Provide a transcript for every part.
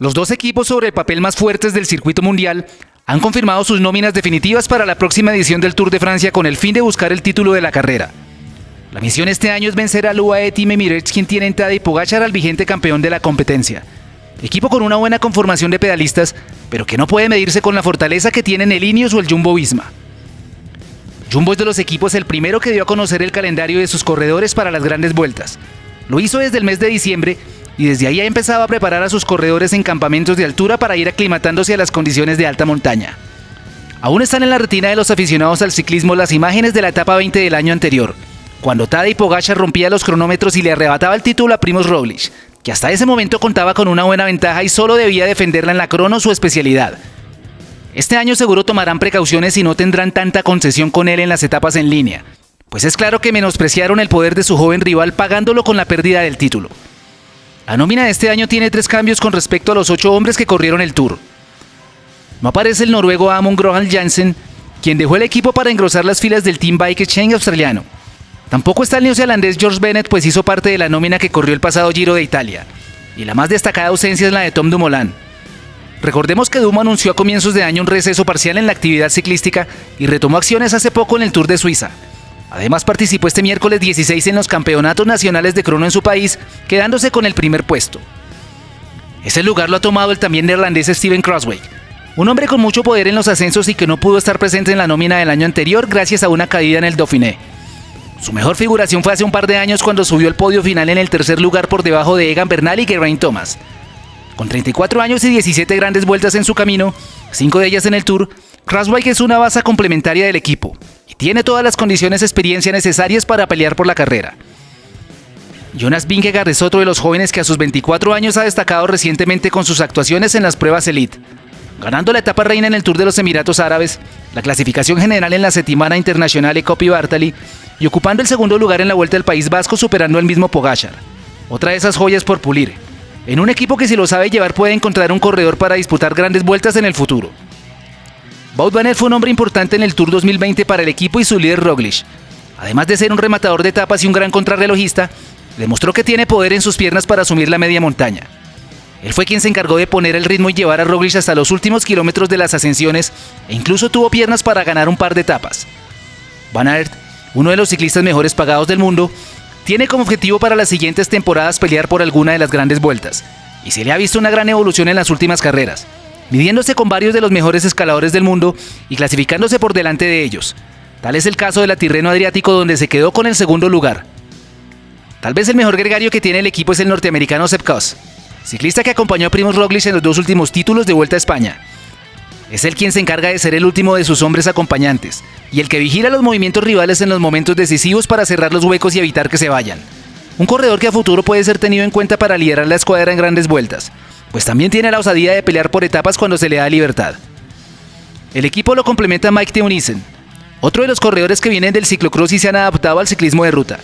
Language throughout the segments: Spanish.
Los dos equipos sobre el papel más fuertes del circuito mundial han confirmado sus nóminas definitivas para la próxima edición del Tour de Francia con el fin de buscar el título de la carrera. La misión este año es vencer al UAE Team Emirates, quien tiene en Tadej Pogačar al vigente campeón de la competencia. Equipo con una buena conformación de pedalistas, pero que no puede medirse con la fortaleza que tienen el Ineos o el Jumbo-Visma. Jumbo es de los equipos el primero que dio a conocer el calendario de sus corredores para las grandes vueltas. Lo hizo desde el mes de diciembre y desde ahí ha empezado a preparar a sus corredores en campamentos de altura para ir aclimatándose a las condiciones de alta montaña. Aún están en la retina de los aficionados al ciclismo las imágenes de la etapa 20 del año anterior, cuando Tadej Pogačar rompía los cronómetros y le arrebataba el título a Primož Roglič, que hasta ese momento contaba con una buena ventaja y solo debía defenderla en la crono, su especialidad. Este año seguro tomarán precauciones y no tendrán tanta concesión con él en las etapas en línea, pues es claro que menospreciaron el poder de su joven rival pagándolo con la pérdida del título. La nómina de este año tiene 3 cambios con respecto a los 8 hombres que corrieron el Tour. No aparece el noruego Amund Grøndahl Jansen, quien dejó el equipo para engrosar las filas del Team Bike Exchange australiano. Tampoco está el neozelandés George Bennett, pues hizo parte de la nómina que corrió el pasado Giro de Italia, y la más destacada ausencia es la de Tom Dumoulin. Recordemos que Dumo anunció a comienzos de año un receso parcial en la actividad ciclística y retomó acciones hace poco en el Tour de Suiza. Además participó este miércoles 16 en los campeonatos nacionales de crono en su país, quedándose con el primer puesto. Ese lugar lo ha tomado el también neerlandés Steven Kruijswijk, un hombre con mucho poder en los ascensos y que no pudo estar presente en la nómina del año anterior gracias a una caída en el Dauphiné. Su mejor figuración fue hace un par de años cuando subió al podio final en el tercer lugar por debajo de Egan Bernal y Geraint Thomas. Con 34 años y 17 grandes vueltas en su camino, 5 de ellas en el Tour, Kruijswijk es una base complementaria del equipo y tiene todas las condiciones y experiencia necesarias para pelear por la carrera. Jonas Vingegaard es otro de los jóvenes que a sus 24 años ha destacado recientemente con sus actuaciones en las pruebas Elite, ganando la etapa reina en el Tour de los Emiratos Árabes, la clasificación general en la Settimana Internazionale Coppi Bartali y ocupando el segundo lugar en la Vuelta al País Vasco, superando al mismo Pogačar. Otra de esas joyas por pulir, en un equipo que si lo sabe llevar puede encontrar un corredor para disputar grandes vueltas en el futuro. Wout van Aert fue un hombre importante en el Tour 2020 para el equipo y su líder Roglič. Además de ser un rematador de etapas y un gran contrarrelojista, demostró que tiene poder en sus piernas para asumir la media montaña. Él fue quien se encargó de poner el ritmo y llevar a Roglič hasta los últimos kilómetros de las ascensiones e incluso tuvo piernas para ganar un par de etapas. Van Aert, uno de los ciclistas mejores pagados del mundo, tiene como objetivo para las siguientes temporadas pelear por alguna de las grandes vueltas, y se le ha visto una gran evolución en las últimas carreras, midiéndose con varios de los mejores escaladores del mundo y clasificándose por delante de ellos. Tal es el caso del Tirreno Adriático, donde se quedó con el segundo lugar. Tal vez el mejor gregario que tiene el equipo es el norteamericano Sepp Kuss, ciclista que acompañó a Primož Roglič en los 2 últimos títulos de Vuelta a España. Es él quien se encarga de ser el último de sus hombres acompañantes y el que vigila los movimientos rivales en los momentos decisivos para cerrar los huecos y evitar que se vayan. Un corredor que a futuro puede ser tenido en cuenta para liderar la escuadra en grandes vueltas, pues también tiene la osadía de pelear por etapas cuando se le da libertad. El equipo lo complementa Mike Teunissen, otro de los corredores que vienen del ciclocross y se han adaptado al ciclismo de ruta.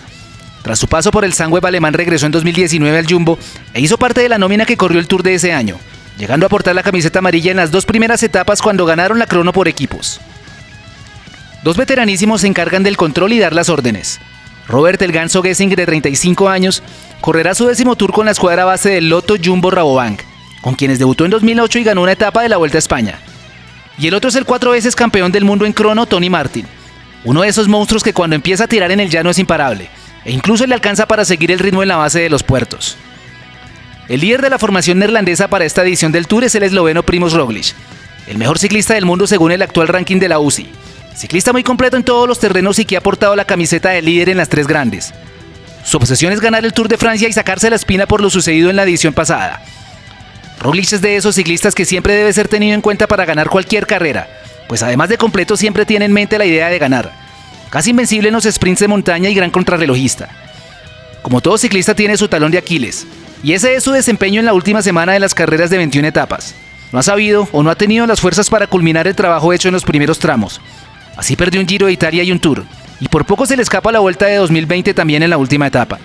Tras su paso por el Sunweb alemán regresó en 2019 al Jumbo e hizo parte de la nómina que corrió el Tour de ese año, llegando a portar la camiseta amarilla en las 2 primeras etapas cuando ganaron la crono por equipos. 2 veteranísimos se encargan del control y dar las órdenes. Robert El Ganso Gesing, de 35 años, correrá su 10º Tour con la escuadra base del Lotto Jumbo Rabobank, con quienes debutó en 2008 y ganó una etapa de la Vuelta a España. Y el otro es el 4 veces campeón del mundo en crono, Tony Martin, uno de esos monstruos que cuando empieza a tirar en el llano es imparable, e incluso le alcanza para seguir el ritmo en la base de los puertos. El líder de la formación neerlandesa para esta edición del Tour es el esloveno Primož Roglič, el mejor ciclista del mundo según el actual ranking de la UCI. Ciclista muy completo en todos los terrenos y que ha portado la camiseta de líder en las 3 grandes. Su obsesión es ganar el Tour de Francia y sacarse la espina por lo sucedido en la edición pasada. Roglič es de esos ciclistas que siempre debe ser tenido en cuenta para ganar cualquier carrera, pues además de completo siempre tiene en mente la idea de ganar. Casi invencible en los sprints de montaña y gran contrarrelojista. Como todo ciclista tiene su talón de Aquiles, y ese es su desempeño en la última semana de las carreras de 21 etapas. No ha sabido o no ha tenido las fuerzas para culminar el trabajo hecho en los primeros tramos. Así perdió un Giro de Italia y un Tour, y por poco se le escapa la Vuelta de 2020 también en la última etapa.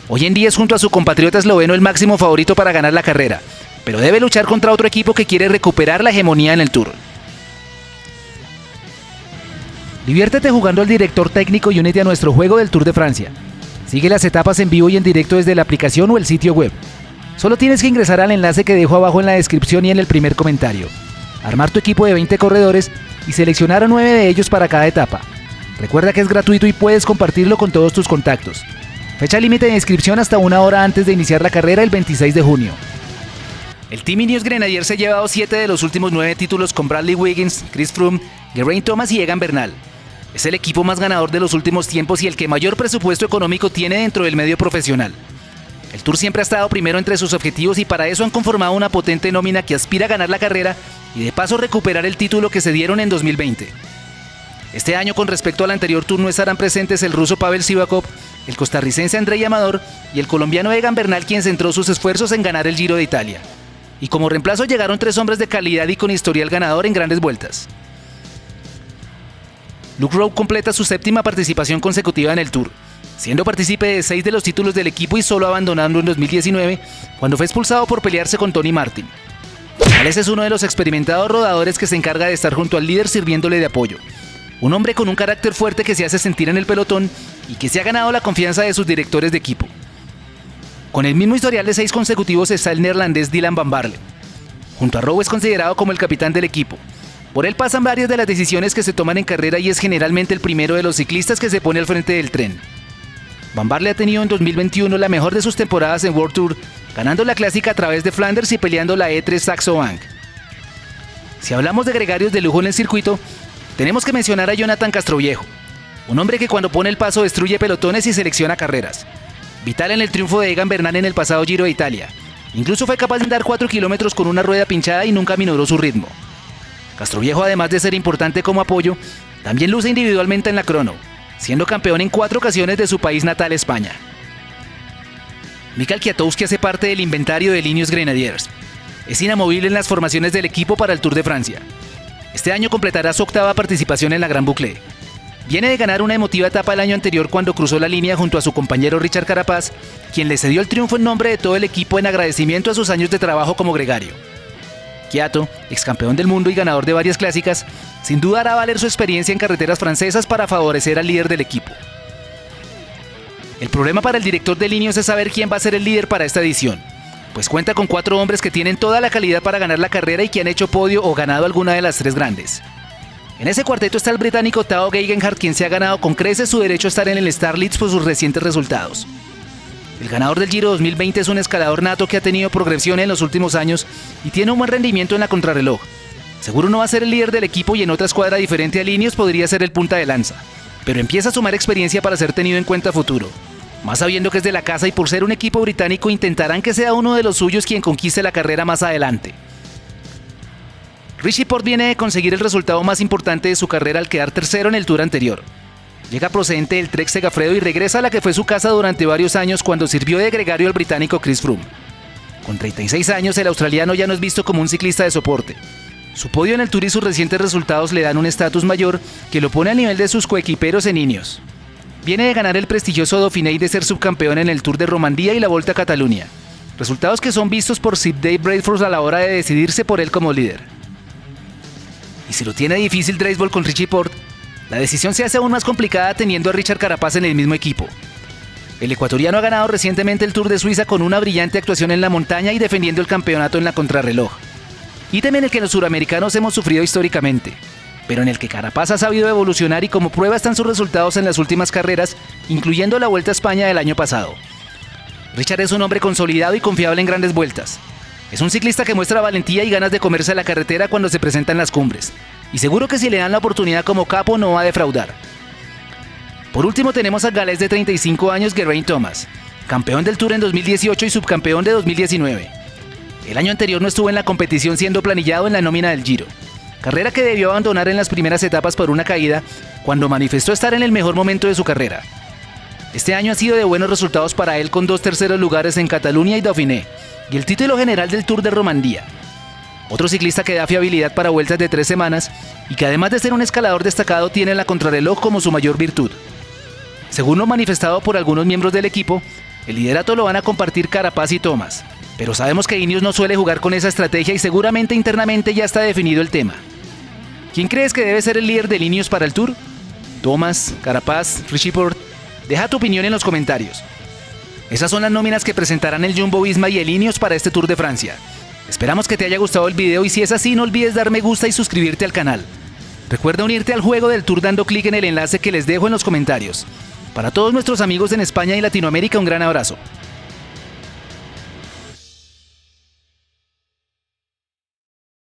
Hoy en día es junto a su compatriota esloveno el máximo favorito para ganar la carrera, pero debe luchar contra otro equipo que quiere recuperar la hegemonía en el Tour. Diviértete jugando al director técnico y únete a nuestro juego del Tour de Francia. Sigue las etapas en vivo y en directo desde la aplicación o el sitio web. Solo tienes que ingresar al enlace que dejo abajo en la descripción y en el primer comentario, armar tu equipo de 20 corredores y seleccionar a 9 de ellos para cada etapa. Recuerda que es gratuito y puedes compartirlo con todos tus contactos. Fecha límite de inscripción hasta 1 hora antes de iniciar la carrera el 26 de junio. El Team Ineos Grenadiers se ha llevado 7 de los últimos 9 títulos con Bradley Wiggins, Chris Froome, Geraint Thomas y Egan Bernal. Es el equipo más ganador de los últimos tiempos y el que mayor presupuesto económico tiene dentro del medio profesional. El Tour siempre ha estado primero entre sus objetivos y para eso han conformado una potente nómina que aspira a ganar la carrera y de paso recuperar el título que se dieron en 2020. Este año, con respecto al anterior Tour, no estarán presentes el ruso Pavel Sivakov, el costarricense Andrei Amador y el colombiano Egan Bernal, quien centró sus esfuerzos en ganar el Giro de Italia. Y como reemplazo llegaron 3 hombres de calidad y con historial ganador en grandes vueltas. Luke Rowe completa su 7ª participación consecutiva en el Tour, siendo partícipe de 6 de los títulos del equipo y solo abandonando en 2019, cuando fue expulsado por pelearse con Tony Martin. Alex es uno de los experimentados rodadores que se encarga de estar junto al líder sirviéndole de apoyo. Un hombre con un carácter fuerte que se hace sentir en el pelotón y que se ha ganado la confianza de sus directores de equipo. Con el mismo historial de 6 consecutivos está el neerlandés Dylan van Baarle. Junto a Rowe es considerado como el capitán del equipo. Por él pasan varias de las decisiones que se toman en carrera y es generalmente el primero de los ciclistas que se pone al frente del tren. Van Baarle ha tenido en 2021 la mejor de sus temporadas en World Tour, ganando la clásica a través de Flanders y peleando la E3 Saxo Bank. Si hablamos de gregarios de lujo en el circuito, tenemos que mencionar a Jonathan Castroviejo, un hombre que cuando pone el paso destruye pelotones y selecciona carreras. Vital en el triunfo de Egan Bernal en el pasado Giro de Italia. Incluso fue capaz de andar 4 kilómetros con una rueda pinchada y nunca minoró su ritmo. Castroviejo, además de ser importante como apoyo, también luce individualmente en la crono, siendo campeón en 4 ocasiones de su país natal, España. Michał Kwiatkowski hace parte del inventario de Ineos Grenadiers. Es inamovible en las formaciones del equipo para el Tour de Francia. Este año completará su 8ª participación en la Gran Boucle. Viene de ganar una emotiva etapa el año anterior cuando cruzó la línea junto a su compañero Richard Carapaz, quien le cedió el triunfo en nombre de todo el equipo en agradecimiento a sus años de trabajo como gregario. Kwiato, ex campeón del mundo y ganador de varias clásicas, sin duda hará valer su experiencia en carreteras francesas para favorecer al líder del equipo. El problema para el director de Ineos es saber quién va a ser el líder para esta edición, pues cuenta con 4 hombres que tienen toda la calidad para ganar la carrera y que han hecho podio o ganado alguna de las 3 grandes. En ese cuarteto está el británico Tao Geoghegan, quien se ha ganado con creces su derecho a estar en el Star Leeds por sus recientes resultados. El ganador del Giro 2020 es un escalador nato que ha tenido progresión en los últimos años y tiene un buen rendimiento en la contrarreloj. Seguro no va a ser el líder del equipo y en otra escuadra diferente a Ineos podría ser el punta de lanza, pero empieza a sumar experiencia para ser tenido en cuenta a futuro. Más sabiendo que es de la casa y por ser un equipo británico intentarán que sea uno de los suyos quien conquiste la carrera más adelante. Richie Porte viene de conseguir el resultado más importante de su carrera al quedar tercero en el Tour anterior. Llega procedente del Trek Segafredo y regresa a la que fue su casa durante varios años cuando sirvió de gregario al británico Chris Froome. Con 36 años, el australiano ya no es visto como un ciclista de soporte. Su podio en el Tour y sus recientes resultados le dan un estatus mayor que lo pone al nivel de sus coequiperos en Ineos. Viene de ganar el prestigioso Dauphiné y de ser subcampeón en el Tour de Romandía y la Volta a Cataluña. Resultados que son vistos por Sir Dave Brailsford a la hora de decidirse por él como líder. Y si lo tiene difícil Dressel con Richie Porte, la decisión se hace aún más complicada teniendo a Richard Carapaz en el mismo equipo. El ecuatoriano ha ganado recientemente el Tour de Suiza con una brillante actuación en la montaña y defendiendo el campeonato en la contrarreloj. Ítem en el que los suramericanos hemos sufrido históricamente, pero en el que Carapaz ha sabido evolucionar y como prueba están sus resultados en las últimas carreras, incluyendo la Vuelta a España del año pasado. Richard es un hombre consolidado y confiable en grandes vueltas. Es un ciclista que muestra valentía y ganas de comerse la carretera cuando se presentan las cumbres, y seguro que si le dan la oportunidad como capo no va a defraudar. Por último tenemos al galés de 35 años Geraint Thomas, campeón del Tour en 2018 y subcampeón de 2019. El año anterior no estuvo en la competición siendo planillado en la nómina del Giro, carrera que debió abandonar en las primeras etapas por una caída cuando manifestó estar en el mejor momento de su carrera. Este año ha sido de buenos resultados para él con 2 terceros lugares en Cataluña y Dauphiné, y el título general del Tour de Romandía. Otro ciclista que da fiabilidad para vueltas de 3 semanas y que además de ser un escalador destacado tiene la contrarreloj como su mayor virtud. Según lo manifestado por algunos miembros del equipo, el liderato lo van a compartir Carapaz y Thomas, pero sabemos que Ineos no suele jugar con esa estrategia y seguramente internamente ya está definido el tema. ¿Quién crees que debe ser el líder de Ineos para el Tour? ¿Thomas, Carapaz, Richie Porte? Deja tu opinión en los comentarios. Esas son las nóminas que presentarán el Jumbo Visma y el Ineos para este Tour de Francia. Esperamos que te haya gustado el video y si es así no olvides dar me gusta y suscribirte al canal. Recuerda unirte al juego del Tour dando clic en el enlace que les dejo en los comentarios. Para todos nuestros amigos en España y Latinoamérica un gran abrazo.